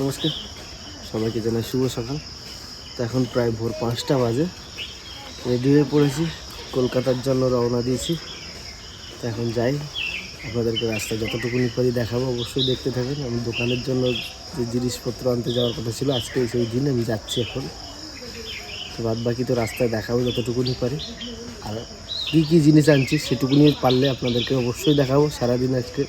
নমস্কার সবাইকে জানাই শুভ সকাল। তো এখন প্রায় ভোর 5টা বাজে, রেডি হয়ে পড়েছি, কলকাতার জন্য রওনা দিয়েছি। তো এখন যাই, আপনাদেরকে রাস্তা যতটুকুনি পারি দেখাবো, অবশ্যই দেখতে থাকেন। আমি দোকানের জন্য যে জিনিসপত্র আনতে যাওয়ার কথা ছিল, আজকে সেই দিন আমি যাচ্ছি এখন। তো বাদ বাকি তো রাস্তায় দেখাবো যতটুকুনি পারি, আর কী কী জিনিস আনছি সেটুকুনি পারলে আপনাদেরকে অবশ্যই দেখাবো। সারাদিন আজকে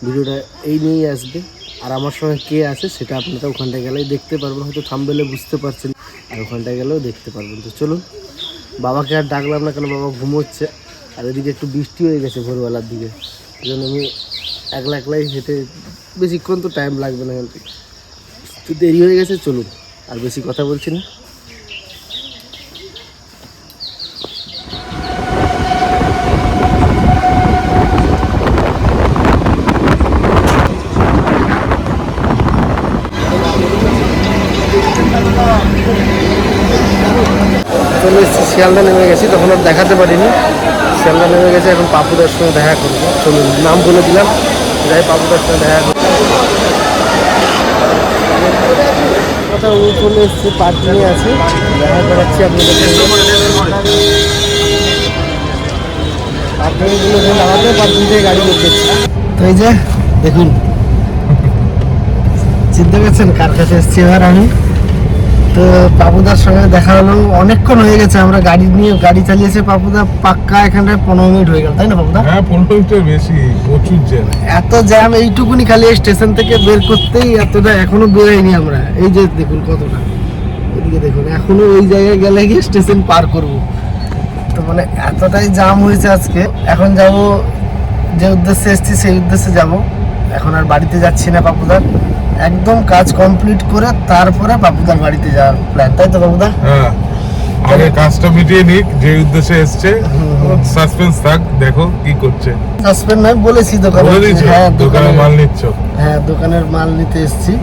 ভিডিওটা এই নিয়েই আসবে। আর আমার সঙ্গে কে আছে সেটা আপনারা ওখানটায় গেলেই দেখতে পারবেন, হয়তো থাম্বনেলে বুঝতে পারছেন, আর ওখানটায় গেলেও দেখতে পারবেন। তো চলুন, বাবাকে আর ডাকলাম না, কেন বাবা ঘুমোচ্ছে, আর এদিকে একটু বৃষ্টি হয়ে গেছে ভোরবেলার দিকে, এই জন্য আমি একলাই হেঁটে, বেশিক্ষণ তো টাইম লাগবে না, এখান থেকে তো দেরি হয়ে গেছে। চলুন, আর বেশি কথা বলছি না। চলে এসেছি, শিয়ালদা নেমে গেছি, তখন আর দেখাতে পারিনি। শিয়ালদা নেমে গেছে, এখন পাপুদার সঙ্গে দেখা করবো। চলুন, নাম বলে দিলাম, যাই পাপুদার সঙ্গে দেখা করবো। কথা চলে এসেছি, পার্কিংয়ে আছি, দেখা করাচ্ছি আপনাদের পার্কিংগুলো লাগাতে, পার্কিং থেকে গাড়ি করতেছি। তো এই যে দেখুন, চিনতে পারছেন কার কাছে এসেছি এবার আমি। তো পাপুদার সঙ্গে দেখা হলো, অনেকক্ষণ হয়ে গেছে, আমরা গাড়ি চালিয়েছে পাপুদা পাক্কা এখানটায় 15 মিনিট হয়ে গেল, তাই না পাপুদা? হ্যাঁ, 15 মিনিটের বেশি, প্রচুর জ্যাম। এত জ্যাম, এইটুকুনি খালি স্টেশন থেকে বের করতেই এতটা, এখনো বেরোয়নি আমরা। এই যে দেখুন কতটা, এদিকে দেখুন, এখনো ওই জায়গায় গেলে গিয়ে স্টেশন পার করব। তো মানে এতটাই জ্যাম হয়েছে আজকে। এখন যাব যে উদ্দেশ্যে এসেছি সেই উদ্দেশ্যে যাব। এখন আর বাড়িতে যাচ্ছি না পাপুদার, একদম কাজ কমপ্লিট করে তারপরে পাপুদার বাড়িতে যাওয়ার প্ল্যান, তাই তো পাপুদা? হ্যাঁ, আগে কাজটা মিটিয়ে নিক, যে উদ্দেশ্যে এসছে। সাসপেন্স থাক, দেখো কি করছে। সাসপেন্স নয়, বলেছি দোকানে। হ্যাঁ, দোকানের মাল নিচ্ছ? হ্যাঁ, দোকানের মাল নিতে এসেছি।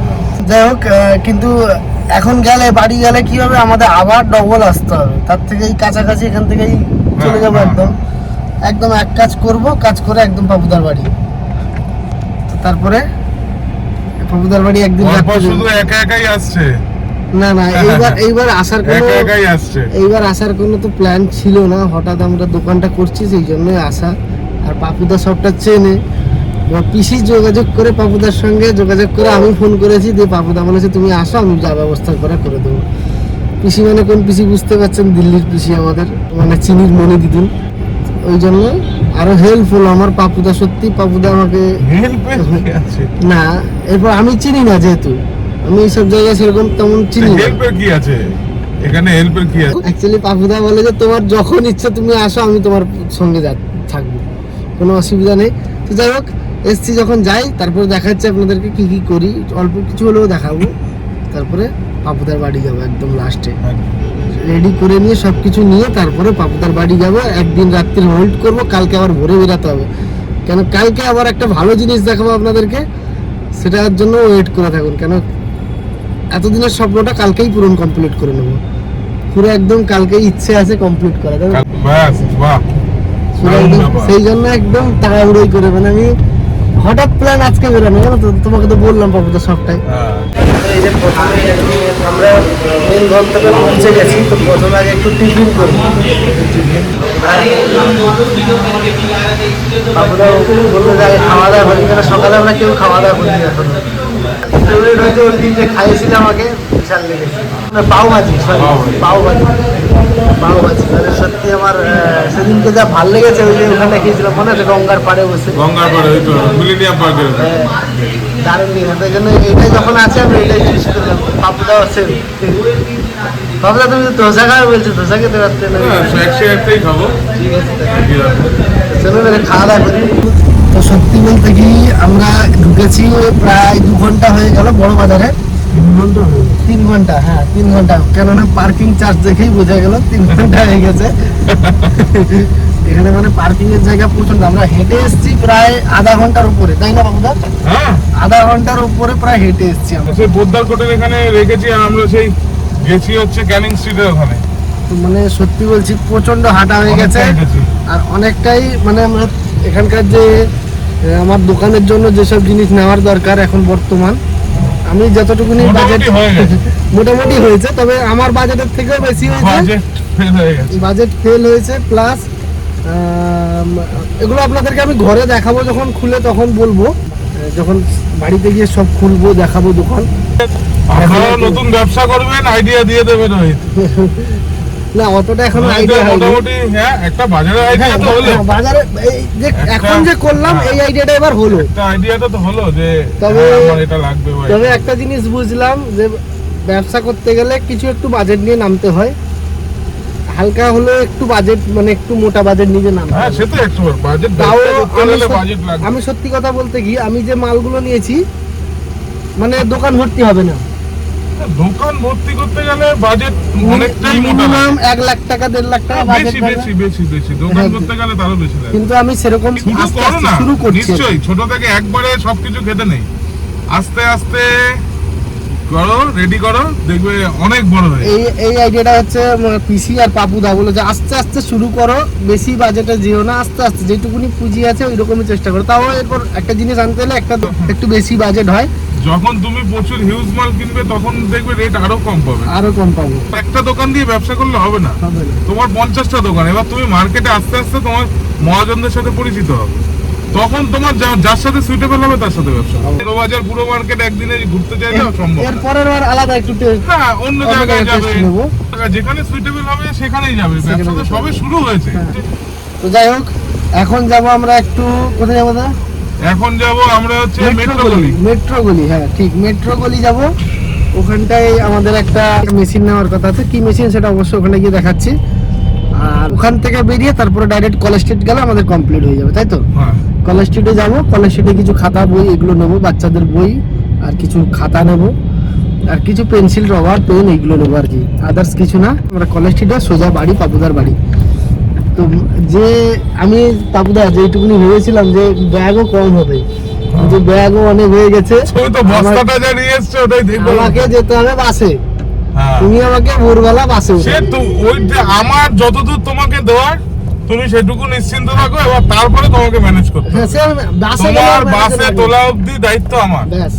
যাই হোক, কিন্তু এখন গেলে, বাড়ি গেলে কি হবে, আমাদের আবার ডবল আসতে হবে। তার থেকে এই কাছাকাছি এখান থেকেই চলে যাবো। একদম এক কাজ করব, কাজ করে একদম পাপুদার বাড়ি। তো তারপরে পাপুদার বাড়ি একদিন শুধু একা একাই আসছে না, এইবার আসার কোনো তো প্ল্যান ছিল না, হঠাৎ আমরা দোকানটা করছি সেই জন্যই আসা। আর পাপুদা সবটা চেনে, পিসি যোগাযোগ করে, পাপুদার সঙ্গে যোগাযোগ করে আমি ফোন করেছি, দিয়ে পাপুদা বলেছে তুমি আসো, আমি যা ব্যবস্থা করে দেবো। পিসি মানে কোন পিসি বুঝতে পারছেন, দিল্লির পিসি আমাদের, মানে চিনির মনি দিদুন। ওই জন্য আরো হেল্পফুল আমার পাপুদা, সত্যি পাপুদা আমাকে না, এরপর আমি চিনি না, যেহেতু আমি এইসব জায়গায় সেরকম তেমন চিনি না। কি আছে এখানে, হেল্পের কি আছে? অ্যাকচুয়ালি পাপুদা বলে যে তোমার যখন ইচ্ছা তুমি আসো, আমি তোমার সঙ্গে থাকবো, কোনো অসুবিধা নেই। তো যাই হোক, এসছি যখন যাই, তারপরে দেখাচ্ছি আপনাদেরকে কি কি করি, অল্প কিছু হলেও দেখাবো। তারপরে পাপুদার বাড়ি যাবো একদম লাস্টে, রেডি করে নিয়ে সব কিছু নিয়ে তারপরে পাপুদার বাড়ি যাবো। একদিন রাত্রি হোল্ড করবো, কালকে আবার ভোরে বেরাতে হবে, কেন কালকে আবার একটা ভালো জিনিস দেখাবো আপনাদেরকে, সেটার জন্য ওয়েট করে থাকুন। কেন এতদিনের স্বপ্নটা কালকেই কমপ্লিট করে নেবো, পুরো একদম কালকেই ইচ্ছে আছে কমপ্লিট করা, সেই জন্য একদম তাড়াহুড়োই করে, মানে আমি হঠাৎ প্ল্যান আজকে বেরোনো, জানো তো, তোমাকে তো বললাম পাপুদা সবটাই। এই যে প্রথমে আমরা মেন গন্তব্যে পৌঁছে গেছি, তো প্রথমে আগে একটু টিফিন করবো। পাপুদা বললো যে আগে খাওয়া দাওয়া করি, কেন সকালে আমরা কেউ খাওয়া দাওয়া করি এখন। ফেভারিট হচ্ছে ওই দিন যে খাইয়েছিলাম আমাকে, বিশাল লেগেছে, পাওভাজি, মানে সত্যি আমার সেদিনকে যা ভালো লেগেছে। ওই যে ওখানে খেয়েছিলাম, মনে আছে, গঙ্গার পাড়ে বসে, দারুণ লেগেছে। ওই জন্য এইটাই যখন আছে আমি এটাই চুজ করলাম। পাপুদা আছে, পাপুদা তুমি ধোসা খাবে বলছো, ধোসা খেতে পারতে না? চলো খাওয়া দাওয়া করি। তো সত্যি বলতে কি, আমরা ঢুকেছি প্রায় 2 ঘন্টা হয়ে গেল বড় বাজারে। 3 ঘন্টা, হ্যাঁ 3 ঘন্টা, কেননা পার্কিং চার্জ দেখেই বোঝা গেল 3 ঘন্টা হয়ে গেছে। এখানে মানে পার্কিং এর জায়গা প্রচন্ড। আমরা হেঁটে এসেছি প্রায় আধা ঘন্টার উপরে, তাই না বাবুদা? আধা ঘন্টার উপরে প্রায় হেঁটে এসেছি আমরা। সেই পোদ্দার কোটের এখানে রেখেছি, আর আমরা সেই গেছি হচ্ছে ক্যানিং স্ট্রিটের ওখানে। তো মানে সত্যি বলছি, প্রচন্ড হাঁটা হয়ে গেছে, আর অনেকটাই মানে আমরা এখানকার যে আমার দোকানের জন্য যেসব জিনিস নেওয়ার দরকার এখন বর্তমান, আমি যতটুকুনি বাজেট মোটামুটি হয়ে গেছে। মোটামুটি হয়েছে, তবে আমার বাজেটের থেকেও বেশি হয়েছে। বাজেট ফেল হয়ে গেছে। বাজেট ফেল হয়েছে প্লাস এগুলো আপনাদেরকে আমি ঘরে দেখাবো, যখন খুলে তখন বলবো, যখন বাড়িতে গিয়ে সব খুলবো দেখাবো দোকান। আপনারা নতুন ব্যবসা করবেন, আইডিয়া দিয়ে দেবেন রোহিত। না অতটা এখনো রোহিতের আইডিয়া হয়নি। মোটামুটি হ্যাঁ একটা বাজারের আইডিয়া তো হলো। বাজারে এই যে এখন যে করলাম এই আইডিয়াটা এবার হলো। একটা আইডিয়াটা তো হলো যে তবে- হ্যাঁ, আমার এটা লাগবে ভাই। তবে একটা জিনিস বুঝলাম যে ব্যবসা করতে গেলে কিছু একটু বাজেট নিয়ে নামতে হয়। হালকা হলো একটু বাজেট, মানে একটু মোটা বাজেট নিয়ে নামতে হ্যাঁ হয়। সে তো 100 বাজেট তাও বাজেট লাগবে। আমি সত্যি কথা বলতে কি, আমি যে মালগুলো নিয়েছি মানে দোকান ভর্তি হবে না। দোকান ভর্তি করতে গেলে বাজেট অনেকটাই মোটা লাগে। মিনিমাম 1 লাখ টাকা 1.5 লাখ টাকা বাজেট বেশি লাগবে। বেশি বেশি বেশি দোকান হ্যাঁ। করতে গেলে তারও বেশি লাগে। কিন্তু আমি সেরকম শুরু আস্তে করো আস্তে না, শুরু করছি। নিশ্চয়ই ছোট থেকে একবারে সবকিছু খেতে নেই, আস্তে আস্তে করো, রেডি করো, দেখবে অনেক বড় হয়ে যাবে। এই আইডিয়াটা হচ্ছে পিসি আর পাপুদা বলে যে আস্তে আস্তে শুরু করো, বেশি বাজেটে যেও না, আস্তে আস্তে যেটুকুনি পুঁজি আছে ওই রকমই চেষ্টা করো। তাও এরপর একটা জিনিস আনতে হলে একটু বেশি বাজেট হয়, যখন তুমি প্রচুর হিউজ মাল কিনবে তখন দেখবে রেট আরো কম পাবে। আরো কম পাবো। একটা দোকান দিয়ে ব্যবসা করলে হবে না, হবে না। তোমার 50টা দোকান। এবার তুমি মার্কেটে আস্তে আস্তে তোমার মহাজনদের সাথে পরিচিত হবে, তখন তোমার যার সাথে সুইটেবল হবে তার সাথে ব্যবসা। পুরো বাজার পুরো মার্কেট একদিনে ঘুরতে চাইলে সম্ভব না। এরপরের বার আলাদা একটু হ্যাঁ অন্য জায়গায় জায়গায় যাবে, test নেবো। যেখানে সুইটেবল হবে সেখানেই যাবে। ব্যবসা তো সবে শুরু হয়েছে। হ্যাঁ। তো যাই হোক, এখন যাব আমরা একটু কোথায় যাবো দা? এখন যাব আমরা হচ্ছে মেট্রো গলি। মেট্রো গলি, হ্যাঁ ঠিক, মেট্রো গলি যাব। ওখানটায় আমাদের একটা মেশিন নেওয়ার কথা আছে, কি মেশিন সেটা অবশ্যই ওখানে গিয়ে দেখাচ্ছি। আর ওখান থেকে বেরিয়ে তারপরে ডাইরেক্ট কলেজ স্ট্রিট গেলে আমাদের কমপ্লিট হয়ে যাবে, তাই তো? হ্যাঁ কলেজ স্ট্রিটে যাবো, কলেজ স্ট্রিটে কিছু খাতা বই এগুলো নেবো, বাচ্চাদের বই আর কিছু খাতা নেবো, আর কিছু পেন্সিল রবার পেন এইগুলো নেবো আর কি, আদার্স কিছু না। আমরা কলেজ স্ট্রিটে সোজা বাড়ি, পাপুদার বাড়ি। তো যে আমি পাপুদা যেটুকুনি ভেবেছিলাম যে ব্যাগও কম হবে, কিন্তু ব্যাগও অনেক হয়ে গেছে। তুমি তো বস্তাটা যা নিয়ে এসছো ওটাই দেখবো। আমাকে যেতে হবে বাসে, হ্যাঁ তুমি আমাকে ভোরবেলা বাসে সে উঠাবে। তো ওই যে আমার যতদূর তোমাকে দেওয়ার তুমি সেটুকু নিশ্চিন্ত থাকো, এবার তারপরে তোমাকে ম্যানেজ করতে হবে। হ্যাঁ, সে আমি বাসে গেলে তোমার আমার বাসে লাগবে। তোলা অবধি দায়িত্ব আমার। ব্যাস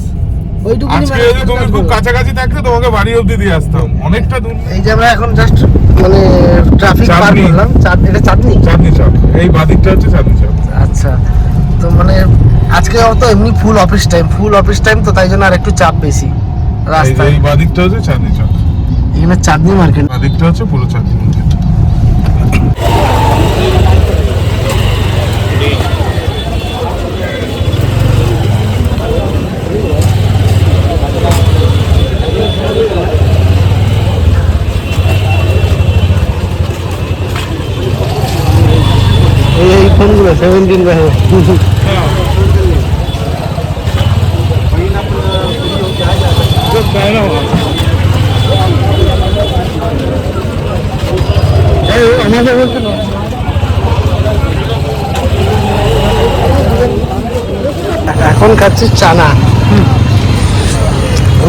ওইটুকুনি আজকে manage যদি করতে তুমি খুব হবে। কাছাকাছি থাকতে তোমাকে বাড়ি অবধি দিয়ে আসতাম, অনেকটা দূর। এই যে আমরা এখন জাস্ট মানে ট্রাফিক পার চাঁদনি। করলাম, এটা চাঁদনি। চাঁদনি চক, এই বাদিকটা হচ্ছে চাঁদনি চক। আচ্ছা, তো মানে আজকে তো এমনি ফুল অফিস টাইম তো তাই জন্য আর একটু চাপ বেশি এই যে রাস্তায়। এই বাদিকটা হচ্ছে চাঁদনি চক, এখানে চাঁদনি মার্কেট। বাদিকটা হচ্ছে পুরো চাঁদনি মার্কেট। এই ফোনগুলো 17 ব্যাগ। এখন খাচ্ছি চানা,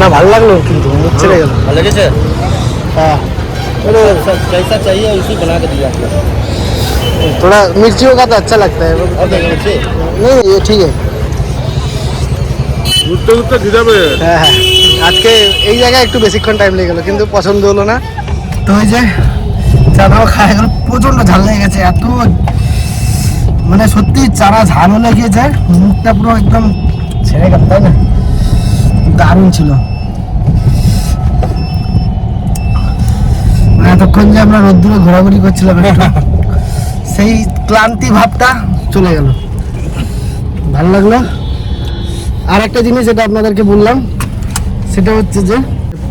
না ভালো লাগলো কিন্তু মুখ ছেড়ে গেল। ভালো লেগেছে? হ্যাঁ, जैसा चाहिए उसी बना के दिया आपको। थोड़ा मिर्चियों का तो अच्छा लगता है। और देखिए नहीं ये ठीक है। ঘুরতে ঘুরতে কি যাবে? হ্যাঁ হ্যাঁ, আজকে এই জায়গায় একটু বেশিক্ষণ টাইম লেগে গেলো, কিন্তু পছন্দ হলো না। তো ওই যে চানাও খাওয়া গেল, প্রচন্ড ঝাল লেগে গেছে, এত মানে সত্যি চানা ঝাল হলে গিয়েছে, মুখটা পুরো একদম ছেড়ে গেল, তাই না? দারুণ ছিল। মানে এতক্ষণ যে আমরা রোদ্দুরে ঘোরাঘুরি করছিলাম একটু, সেই ক্লান্তি ভাবটা চলে গেল, ভালো লাগলো। আর একটা জিনিস যেটা আপনাদেরকে বললাম সেটা হচ্ছে যে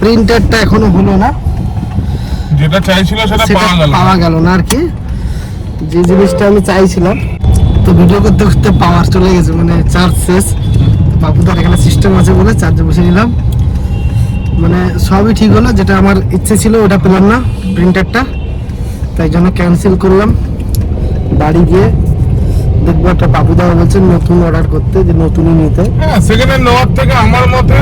প্রিন্টারটা এখনো হলো না, যেটা চাইছিল সেটা সেটা পাওয়া গেল না। পাওয়া গেল না আর কি, যে জিনিসটা আমি চাইছিলাম। তো ভিডিও করতে করতে পাওয়ার চলে গেছে, মানে চার্জ শেষ। বাপুদার এখানে সিস্টেম আছে বলে চার্জে বসে নিলাম, মানে সবই ঠিক হলো। যেটা আমার ইচ্ছে ছিল ওটা পেলাম না, প্রিন্টারটা, তাই জন্য ক্যান্সেল করলাম। বাড়ি গিয়ে দেখবো একটা বাপুদা বলছে নতুন অর্ডার করতে, যে নতুনই নিতে। হ্যাঁ সেকেন্ড হ্যান্ড নেওয়ার থেকে আমার মতে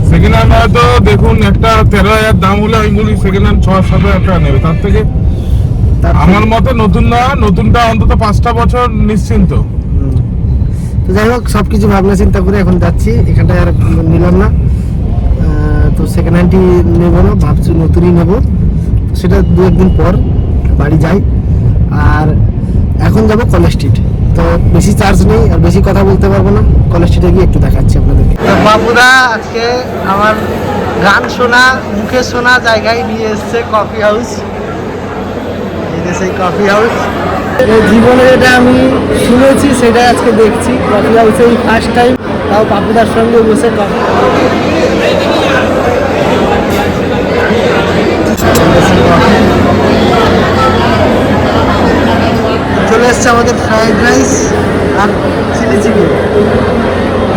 সেকেন্ড হ্যান্ড হয়তো দেখুন একটা 13,000 দাম হলে আমি বলি সেকেন্ড হ্যান্ড 6-7,000 টাকা নেবে, তার থেকে আমার মতে নতুন না, নতুনটা অন্তত 5টা বছর নিশ্চিন্ত। তো যাই হোক, সবকিছু ভাবনা চিন্তা করে এখন যাচ্ছি, এখানটায় আর নিলাম না। তো সেকেন্ড হ্যান্ডই নেবো না, ভাবছি নতুনই নেবো। সেটা দু একদিন পর বাড়ি যাই। আর এখন যাব কলেজ স্ট্রিট, তো বেশি চার্জ নেই আর বেশি কথা বলতে পারবো না। কলেজ স্ট্রিটে গিয়ে একটু দেখাচ্ছি আপনাদেরকে। বাবুদা আজকে আমার গান শোনা, মুখে শোনা জায়গায় নিয়ে এসছে কফি হাউস। এই যে সেই কফি হাউস, জীবনে যেটা আমি শুনেছি সেটা আজকে দেখছি। কফি হাউসে এই ফার্স্ট টাইম, তাও বাবুদার সঙ্গে বসে কফি। চলে এসছে আমাদের ফ্রাইড রাইস আর চিলি চিকেন,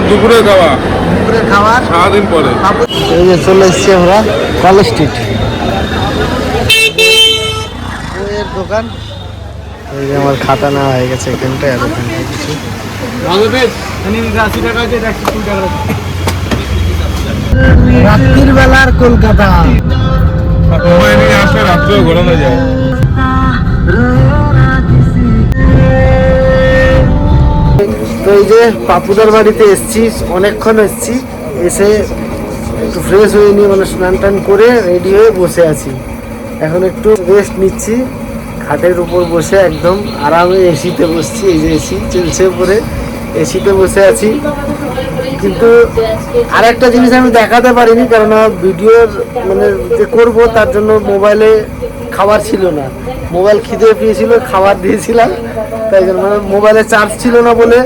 দুপুরের খাওয়া, দুপুরের খাবার সারাদিন পরে। এই যে চলে এসছি আমরা কলেজ স্ট্রিট, বইয়ের দোকান। এই যে আমার খাতা নেওয়া হয়ে গেছে এখানটায়, আর ওখানটায় কিছু। রাত্রির বেলার কলকাতা, সময় নিয়ে আসলে রাত্রেও ঘোরানো যায়। তো এই যে পাপুদার বাড়িতে এসছি, অনেকক্ষণ এসছি। এসে একটু ফ্রেশ হয়ে নিয়ে মানে স্নান টান করে রেডি হয়ে বসে আছি। এখন একটু রেস্ট নিচ্ছি খাটের উপর বসে, একদম আরামে এসিতে বসছি। এই যে এসি চলছে উপরে, এসিতে বসে আছি। কিন্তু আর একটা জিনিস আমি দেখাতে পারিনি, কারণ ভিডিওর মানে যে করবো তার জন্য মোবাইলে খাবার ছিল না। মোবাইল খিদে পেয়েছিল, খাবার দিয়েছিলাম, তাই জন্য মানে মোবাইলে চার্জ ছিল না বলে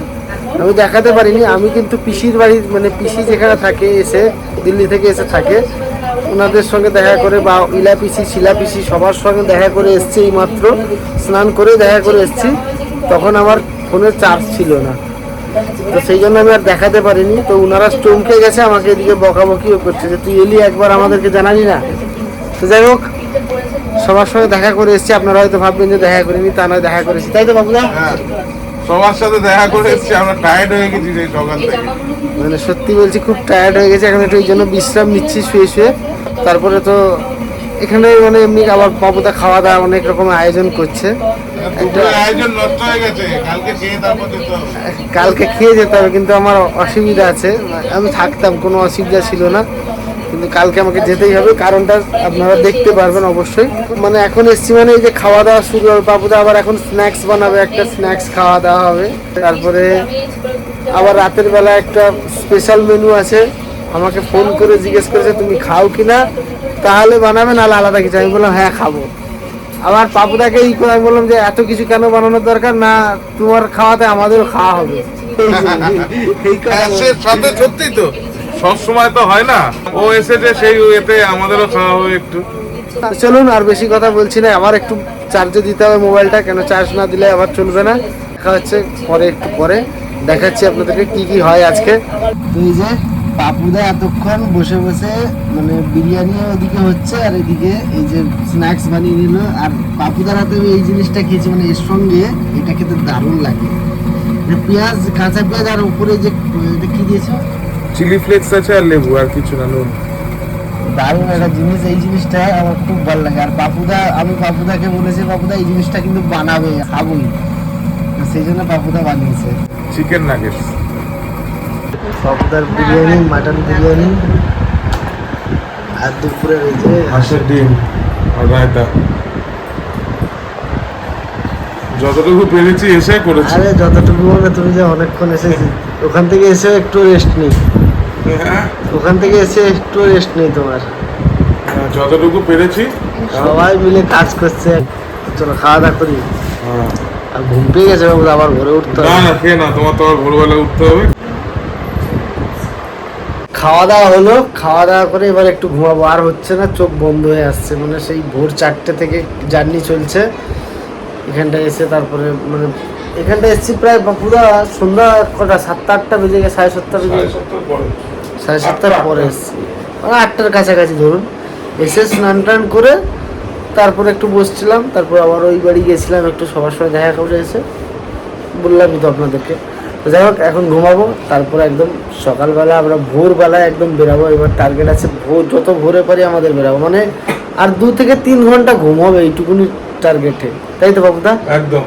আমি দেখাতে পারিনি। আমি কিন্তু পিসির বাড়ি মানে পিসি যেখানে থাকে, এসে দিল্লি থেকে এসে থাকে, ওনাদের সঙ্গে দেখা করে বা ইলা পিসি শিলা পিসি সবার সঙ্গে দেখা করে এসছি। এই মাত্র স্নান করে দেখা করে এসছি, তখন আমার ফোনে চার্জ ছিল না, তো সেই জন্য আমি আর দেখাতে পারিনি। তো ওনারা চমকে গেছে, আমাকে এদিকে বকাবকিও করছে যে তুই এলি একবার আমাদেরকে জানালি না। তো যাই হোক, সবার সঙ্গে দেখা করে এসেছি। আপনারা হয়তো ভাববেন যে দেখা করিনি, তা নয়, দেখা করেছি, তাই তো বাবুদা? সবার সাথে দেখা করে এসছি, আমরা টায়ার্ড হয়ে গেছি সেই সকাল থেকে। মানে সত্যি বলছি, খুব টায়ার্ড হয়ে গেছে। এখন একটু এই জন্য বিশ্রাম নিচ্ছি শুয়ে শুয়ে। তারপরে তো এখানে মানে এমনি আবার বাবুদা খাওয়া দাওয়া অনেক রকমের আয়োজন করছে। দুপুরের আয়োজন নষ্ট হয়ে গেছে, কালকে খেয়ে তারপর যেতে হবে। কালকে খেয়ে যেতে হবে, কিন্তু আমার অসুবিধা আছে। আমি থাকতাম, কোনো অসুবিধা ছিল না, কিন্তু কালকে আমাকে যেতেই হবে। কারণটা আপনারা দেখতে পারবেন অবশ্যই। মানে এখন এসছি মানে এই যে খাওয়া দাওয়া শুরু হবে। বাবুদা আবার এখন স্ন্যাক্স বানাবে, একটা স্ন্যাক্স খাওয়া দাওয়া হবে। তারপরে আবার রাতের বেলা একটা স্পেশাল মেনু আছে। আমাকে ফোন করে জিজ্ঞেস করেছে তুমি খাও কিনা, তাহলে বানাবে, নাহলে আলাদা কিছু। আমি বললাম হ্যাঁ খাবো। আবার পাপুদাকে আমি বললাম যে এত কিছু কেন বানানোর দরকার না, তোমার খাওয়াতে আমাদেরও খাওয়া হবে। এই কথা হ্যাঁ, সে সাথে সত্যি তো সব সময় তো হয় না, ও এসেছে সেই এতে আমাদেরও খাওয়া হবে একটু। চলুন, আর বেশি কথা বলছি না। আবার একটু চার্জে দিতে হবে মোবাইলটা, কেন চার্জ না দিলে আবার চলবে না। দেখা হচ্ছে পরে, একটু পরে দেখাচ্ছি আপনাদেরকে কি কি হয় আজকে। তো এই যে পাপুদা এতক্ষণ বসে বসে মানে বিরিয়ানি ওদিকে হচ্ছে, আর এদিকে এই যে স্ন্যাক্স বানিয়ে নিল। আর পাপুদার হাতে আমি এই জিনিসটা খেয়েছি, মানে এর সঙ্গে এটা খেতে দারুণ লাগে। পেঁয়াজ, কাঁচা পেঁয়াজ, আর উপরে যে এটা কি দিয়েছে, চিলি ফ্লেক্স আছে আর লেবু, আর কিছু না, নুন। দারুণ একটা জিনিস। এই জিনিসটা আমার খুব ভালো লাগে। আর পাপুদা, আমি পাপুদাকে বলেছি পাপুদা এই জিনিসটা কিন্তু বানাবে, খাবই, সেই জন্য পাপুদা বানিয়েছে। চিকেন নাগেটস, পাপুদার বিরিয়ানি, মাটন বিরিয়ানি, আর দুপুরের এই যে হাঁসের ডিম আর রায়তা। যতটুকু পেরেছি এসে করেছি। আরে যতটুকু মানে, তুমি যে অনেকক্ষণ এসেছি, ওখান থেকে এসে একটু রেস্ট নেই, হ্যাঁ, ওখান থেকে এসে একটু রেস্ট নেই তোমার। যতটুকু পেরেছি। সবাই মিলে কাজ করছে। চলো খাওয়া দাওয়া করি। হ্যাঁ। আর ঘুম পেয়ে গেছে বাবু, আবার ভোরে উঠতে না হবে। না, খেয়ে না, তোমার তো আবার ভোরবেলা উঠতে হবে। খাওয়া দাওয়া হলো, খাওয়া দাওয়া করে এবার একটু ঘুমাবো। আর হচ্ছে না, চোখ বন্ধ হয়ে আসছে। মানে সেই ভোর 4টে থেকে জার্নি চলছে এখানটায় এসে। তারপরে মানে এখানটায় এসেছি প্রায় পুরো সন্ধ্যা কটা, 7-8টা বেজে গেছে, 7:30 বেজে গেছে, 7:30 পরে এসেছি, মানে 8টার কাছাকাছি ধরুন। এসে স্নান টান করে তারপরে একটু বসছিলাম। তারপর আবার ওই বাড়ি গেছিলাম, একটু সবার সঙ্গে দেখা করে এসে বললামই তো আপনাদেরকে। তো যাই হোক, এখন ঘুমাবো। তারপরে একদম সকালবেলা আমরা ভোরবেলায় একদম বেরাবো। এবার টার্গেট আছে ভোর, যত ভোরে পারি আমাদের বেরাবো। মানে আর 2 থেকে 3 ঘন্টা ঘুম হবে, এইটুকুনি টার্গেটে, তাই তো বাবুদা? একদম।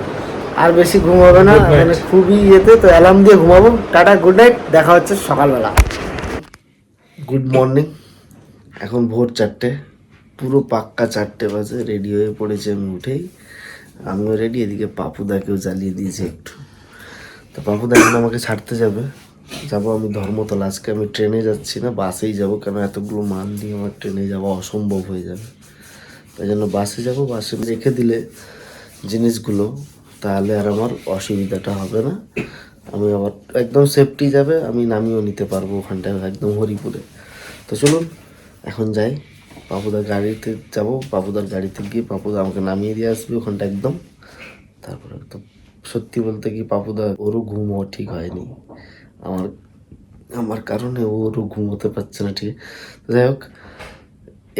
আর বেশি ঘুম হবে না, মানে খুবই ইয়েতে। তো অ্যালার্ম দিয়ে ঘুমাবো। টাটা, গুড নাইট, দেখা হচ্ছে সকালবেলা। গুড মর্নিং, এখন ভোর 4টে, পুরো পাক্কা 4টে বাজে। রেডি হয়ে পড়েছি আমি উঠেই, আমিও রেডি। এদিকে পাপুদাকেও জ্বালিয়ে দিয়েছি একটু। তো পাপুদা এখন আমাকে ছাড়তে যাবে, যাবো আমি ধর্মতলা। আজকে আমি ট্রেনে যাচ্ছি না, বাসেই যাব, কেন এতগুলো মাল দিয়ে আমার ট্রেনে যাওয়া অসম্ভব হয়ে যাবে। তাই জন্য বাসে যাব। বাসে রেখে দিলে জিনিসগুলো, তাহলে আর আমার অসুবিধাটা হবে না। আমি আবার একদম সেফটি যাবে, আমি নামিয়েও নিতে পারবো ওখানটায়, একদম হরিপুরে। তো চলুন এখন যাই, পাপুদার গাড়িতে যাব। পাপুদার গাড়িতে গিয়ে পাপুদা আমাকে নামিয়ে দিয়ে আসবে ওখানটা একদম। তারপরে তো সত্যি বলতে কি, পাপুদা ওরও ঘুমও ঠিক হয়নি আমার কারণে, ওরও ঘুমোতে পারছে না। ঠিক যাই হোক,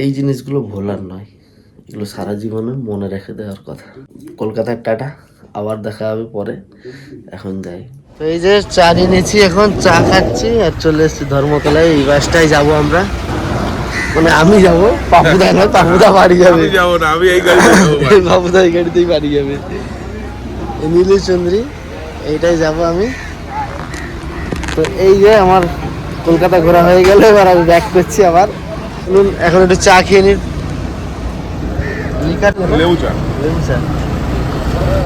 এই জিনিসগুলো ভোলার নয়, এগুলো সারা জীবনে মনে রেখে দেওয়ার কথা। কলকাতার টাটা, আবার দেখা হবে পরে। এখন যাই। তো এই যে চা নিয়েছি, এখন চা খাচ্ছি আর চলে এসেছি ধর্মতলায়। এই বাসটায় যাবো আমরা, মানে আমি যাব, পাপুদা নয়, পাপুদা বাড়ি যাবে। যাবো না, আমি এই গাড়িতে যাবো ভাই। পাপুদা এই গাড়িতেই বাড়ি যাবে। নীলচন্দ্রী, এইটাই যাব আমি। তো এই যে আমার কলকাতা ঘোরা হয়ে গেল, এবার আমি ব্যাক করছি আবার। এখন একটু চা খেয়ে নিই। লেবু চা। লেবু চা।